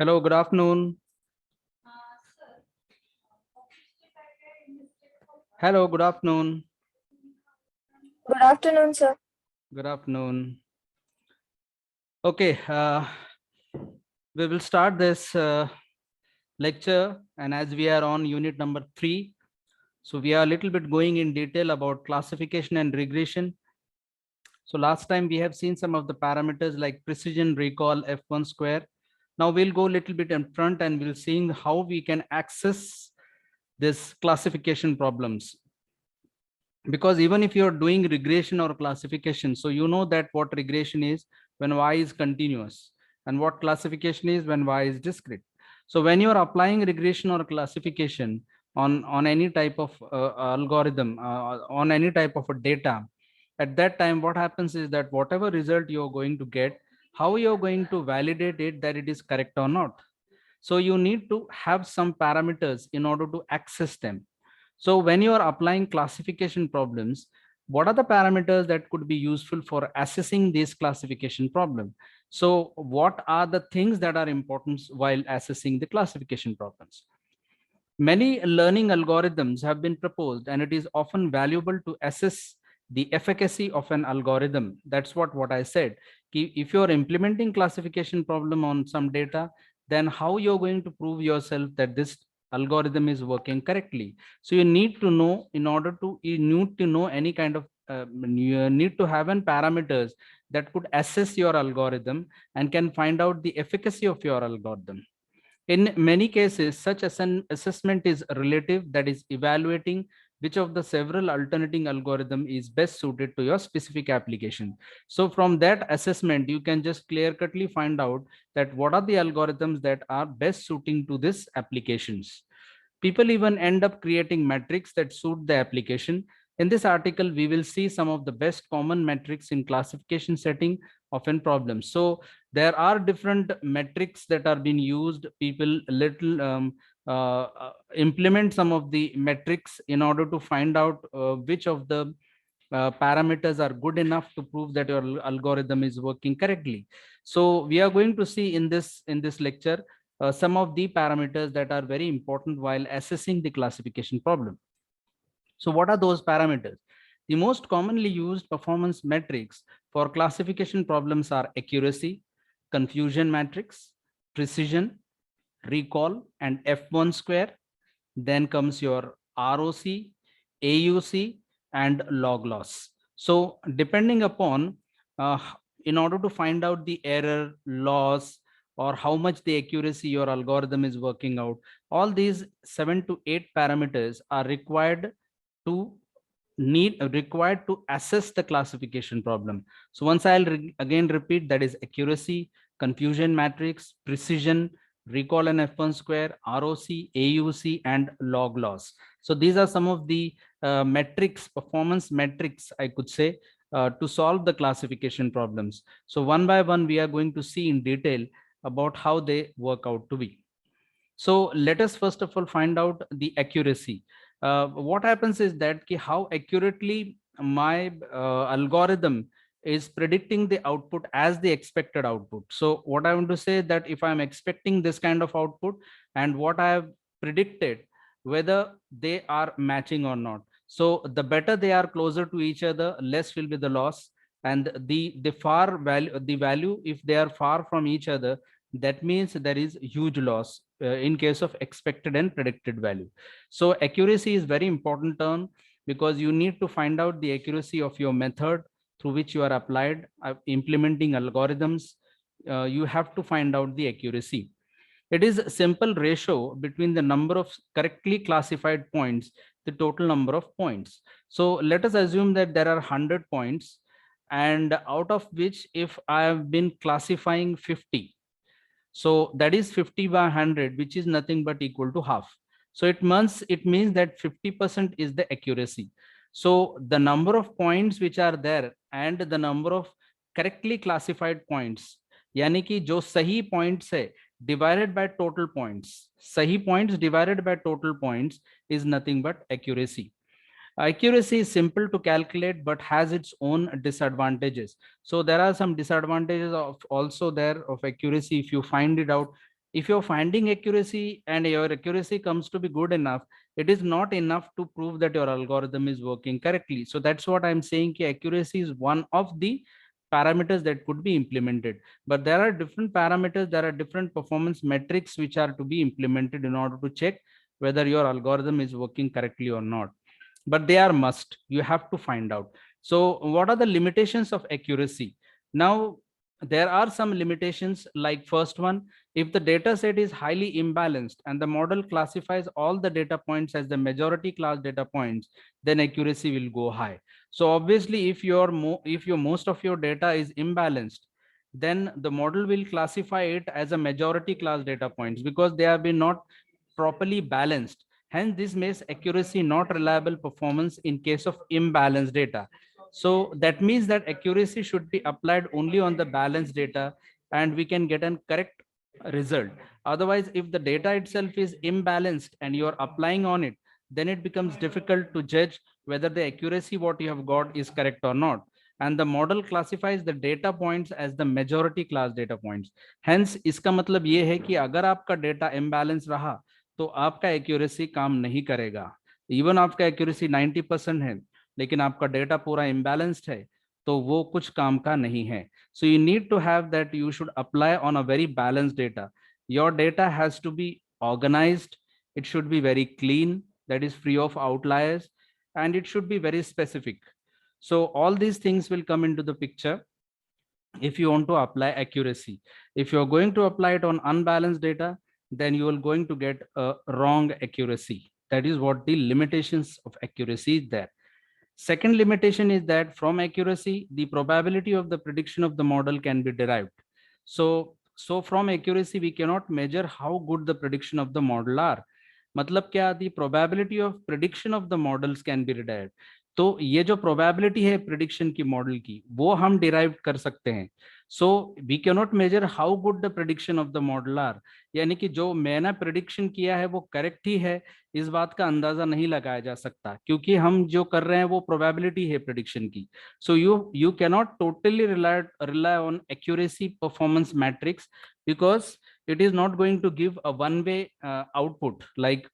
Hello, good afternoon. Hello, good afternoon. Good afternoon, sir. Good afternoon. Okay, we will start this lecture, and as we are on unit number 3, so we are a little bit going in detail about classification and regression. So last time we have seen some of the parameters like precision, recall, F1 square. Now we'll go a little bit in front and we'll see how we can access this classification problems. Because even if you're doing regression or classification, so you know that what regression is when y is continuous and what classification is when y is discrete. So when you're applying regression or classification on any type of algorithm, on any type of a data, at that time what happens is that whatever result you're going to get, how you're going to validate it that it is correct or not. So you need to have some parameters in order to access them. So when you are applying classification problems, what are the parameters that could be useful for assessing this classification problem? So what are the things that are important while assessing the classification problems? Many learning algorithms have been proposed, and it is often valuable to assess the efficacy of an algorithm. That's what I said. If you're implementing classification problem on some data, then how you're going to prove yourself that this algorithm is working correctly? So you need to know, you need to know any kind of you need to have an parameters that could assess your algorithm and can find out the efficacy of your algorithm. In many cases, such as an assessment is relative, that is evaluating which of the several alternating algorithm is best suited to your specific application. So from that assessment, you can just clear-cutly find out that what are the algorithms that are best suiting to this applications. People even end up creating metrics that suit the application. In this article, we will see some of the best common metrics in classification setting of an problem. So there are different metrics that are being used. People implement some of the metrics in order to find out which of the parameters are good enough to prove that your algorithm is working correctly. So we are going to see in this lecture some of the parameters that are very important while assessing the classification problem. So what are those parameters? The most commonly used performance metrics for classification problems are accuracy, confusion matrix, precision, recall, and F1 square. Then comes your ROC, AUC, and log loss. So depending upon, uh, in order to find out the error, loss, or how much the accuracy your algorithm is working out, all these 7 to 8 parameters are required to assess the classification problem. So once I'll again repeat, that is accuracy, confusion matrix, precision, recall and F1 square, ROC, AUC, and log loss. So these are some of the metrics, performance metrics, I could say, to solve the classification problems. So one by one, we are going to see in detail about how they work out to be. So let us first of all find out the accuracy. What happens is that how accurately my algorithm is predicting the output as the expected output. So what I want to say that if I'm expecting this kind of output and what I have predicted, whether they are matching or not. So the better they are closer to each other, less will be the loss. And the value, if they are far from each other, that means there is huge loss in case of expected and predicted value. So accuracy is very important term, because you need to find out the accuracy of your method through which you are applied implementing algorithms. You have to find out the accuracy. It is a simple ratio between the number of correctly classified points, the total number of points. So let us assume that there are 100 points, and out of which if I have been classifying 50, so that is 50 by 100, which is nothing but equal to half. So it means that 50% is the accuracy. So the number of points which are there and the number of correctly classified points, यानी कि जो सही points है divided by total points, सही points divided by total points is nothing but accuracy. Accuracy is simple to calculate but has its own disadvantages. So there are some disadvantages of also there of accuracy if you find it out. if you're finding accuracy and your accuracy comes to be good enough, it is not enough to prove that your algorithm is working correctly. So that's what I'm saying, ki accuracy is one of the parameters that could be implemented, but there are different parameters, there are different performance metrics which are to be implemented in order to check whether your algorithm is working correctly or not, but they are must, you have to find out. So what are the limitations of accuracy? Now there are some limitations, like first one, if the data set is highly imbalanced and the model classifies all the data points as the majority class data points, then accuracy will go high. So obviously if your most of your data is imbalanced, then the model will classify it as a majority class data points because they have been not properly balanced. Hence, this makes accuracy not reliable performance in case of imbalanced data. So that means that accuracy should be applied only on the balanced data and we can get a correct result. Otherwise, if the data itself is imbalanced and you're applying on it, then it becomes difficult to judge whether the accuracy what you have got is correct or not. And the model classifies the data points as the majority class data points. Hence, इसका मतलब ये है कि अगर आपका data imbalance रहा तो आपका एक्यूरेसी काम नहीं करेगा। इवन आपका एक्यूरेसी 90% है लेकिन आपका डेटा पूरा इम्बैलेंस्ड है तो वो कुछ काम का नहीं है। So you need to have that, you should apply on a very balanced data. Your data has to be organized, it should be very clean, that is free of outliers, and it should be very specific. So all these things will come into the picture if you want to apply accuracy. If you're going to apply it on unbalanced data, then you are going to get a wrong accuracy. That is what the limitations of accuracy is there. Second limitation is that from accuracy, the probability of the prediction of the model can be derived. So from accuracy, we cannot measure how good the prediction of the model are. मतलब क्या, the probability of prediction of the models can be derived. तो ये जो probability है prediction की model की, वो हम derive कर सकते हैं. So we cannot measure how good the prediction of the model are. यानी कि जो मैंने prediction किया है वो correct ही है, इस बात का अंदाजा नहीं लगाया जा सकता क्योंकि हम जो कर रहे हैं वो probability है prediction की. So you cannot totally rely on accuracy performance metrics because it is not going to give a one-way output. Like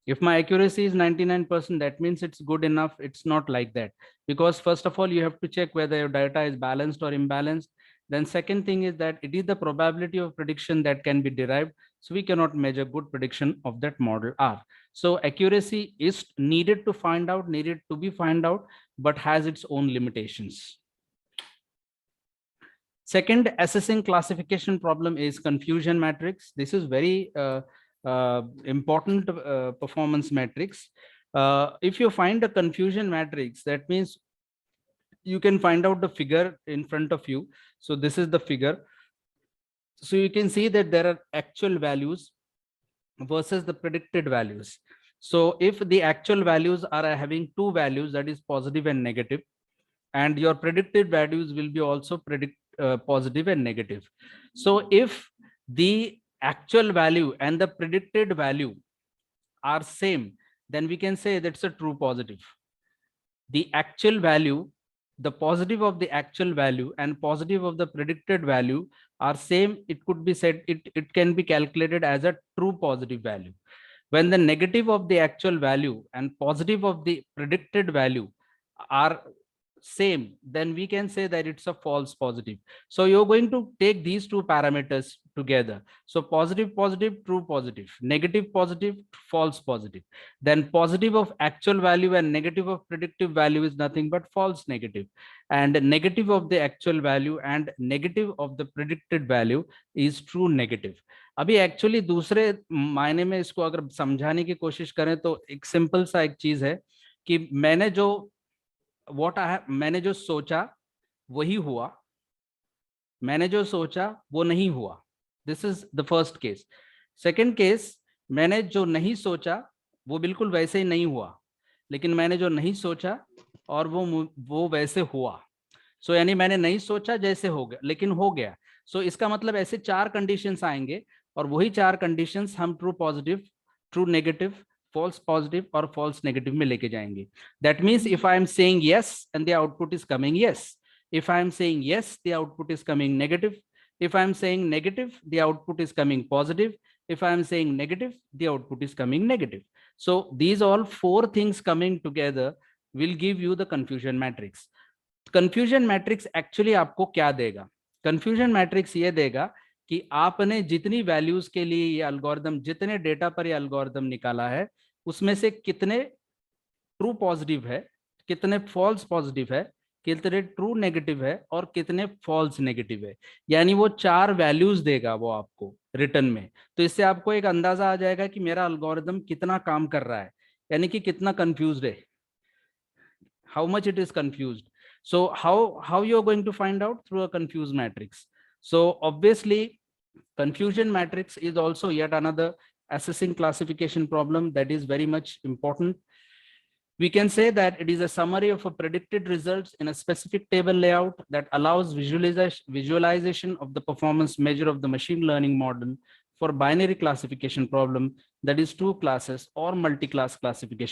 if my accuracy is 99%, that means it's good enough. It's not like that, because first of all, you have to check whether your data is balanced or imbalanced. Then second thing is that it is the probability of prediction that can be derived. So we cannot measure good prediction of that model R. So accuracy is needed to be found out, but has its own limitations. Second assessing classification problem is confusion matrix. This is very important performance matrix. If you find a confusion matrix, that means you can find out the figure in front of you. So this is the figure. So you can see that there are actual values versus the predicted values. So if the actual values are having two values, that is positive and negative, and your predicted values will be also positive and negative. So if the actual value and the predicted value are same, then we can say that's a true positive. The actual value, the positive of the actual value and positive of the predicted value are same, it could be said, it can be calculated as a true positive value. When the negative of the actual value and positive of the predicted value are same, then we can say that it's a false positive. So you're going to take these two parameters together. So positive positive, true positive, negative positive, false positive. Then positive of actual value and negative of predictive value is nothing but false negative, and negative of the actual value and negative of the predicted value is true negative. अभी actually दूसरे मायने में इसको अगर समझाने की कोशिश करें तो एक सिंपल सा एक चीज है कि मैंने जो सोचा वही हुआ, मैंने जो सोचा वो नहीं हुआ. This is the first case. Second case, मैंने जो नहीं सोचा वो बिल्कुल वैसे ही नहीं हुआ, लेकिन मैंने जो नहीं सोचा और वो वैसे हुआ. सो यानी मैंने नहीं सोचा जैसे हो गया लेकिन हो गया. सो इसका मतलब ऐसे चार कंडीशंस आएंगे और वही चार कंडीशंस हम true positive, true negative, false positive और false negative में लेके जाएंगे. That means if I am saying yes and the output is coming yes, if I am saying yes the output is coming negative, If I am saying negative, the output is coming positive. If I am saying negative, the output is coming negative. So these all four things coming together will give you the confusion matrix. Confusion matrix actually आपको क्या देगा? Confusion matrix ये देगा कि आपने जितनी values के लिए ये एल्गोरिदम, जितने डेटा पर ये एल्गोरिदम निकाला है, उसमें से कितने ट्रू पॉजिटिव है, कितने फॉल्स पॉजिटिव है, कितने ट्रू नेगेटिव है और कितने फॉल्स नेगेटिव है। यानी वो 4 वैल्यूज देगा वो आपको रिटर्न में। तो इससे आपको एक अंदाजा आ जाएगा कि मेरा एल्गोरिदम कितना काम कर रहा है, यानी कि कितना कंफ्यूज्ड है, how much it is confused. So how you are going to find out? Through a confused matrix. So obviously confusion matrix is also yet another assessing classification problem that is very much important. We can say that it is a summary of a predicted results in a specific table layout that allows visualization of the performance measure of the machine learning model for binary classification problem, that is 2 classes or multi-class classification.